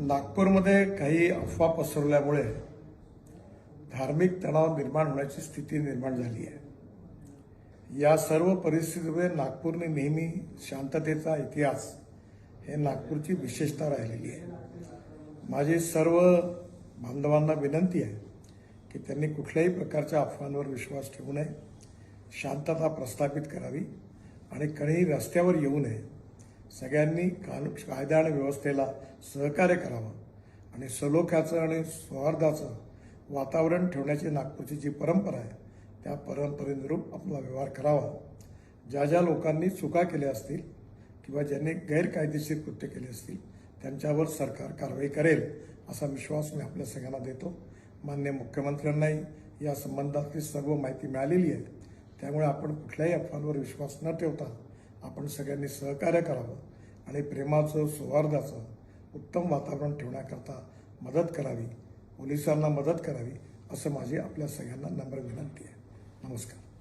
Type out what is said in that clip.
नागपूरमध्ये काही अफवा पसरवल्यामुळे धार्मिक तणाव निर्माण होण्याची स्थिती निर्माण झाली आहे। या सर्व परिस्थितीमध्ये नागपूरने नेहमी शांततेचा इतिहास हे नागपूरची विशेषता राहिलेली आहे। माझी सर्व बांधवांना विनंती आहे की त्यांनी कुठल्याही प्रकारच्या अफवांवर विश्वास ठेवू नये, शांतता प्रस्थापित करावी आणि कोणीही रस्त्यावर येऊ नये। सगळ्यांनी कायदा आणि व्यवस्थेला सहकार्य करावं आणि सलोख्याचं आणि सौहार्दाचं वातावरण ठेवण्याची नागपूरची जी परंपरा आहे त्या परंपरेनुरूप आपला व्यवहार करावा। ज्या ज्या लोकांनी चुका केल्या असतील किंवा ज्यांनी गैरकायदेशीर कृत्य केले असतील त्यांच्यावर सरकार कारवाई करेल असा विश्वास मी आपल्या सगळ्यांना देतो। माननीय मुख्यमंत्र्यांनाही या संबंधातली सर्व माहिती मिळालेली आहे, त्यामुळे आपण कुठल्याही अफवांवर विश्वास न ठेवता आपण सगळ्यांनी सहकार्य करावं आणि प्रेमाचं सौहार्दाचं उत्तम वातावरण ठेवण्याकरता मदत करावी, पोलिसांना मदत करावी असं माझी आपल्या सगळ्यांना नम्र विनंती आहे। नमस्कार।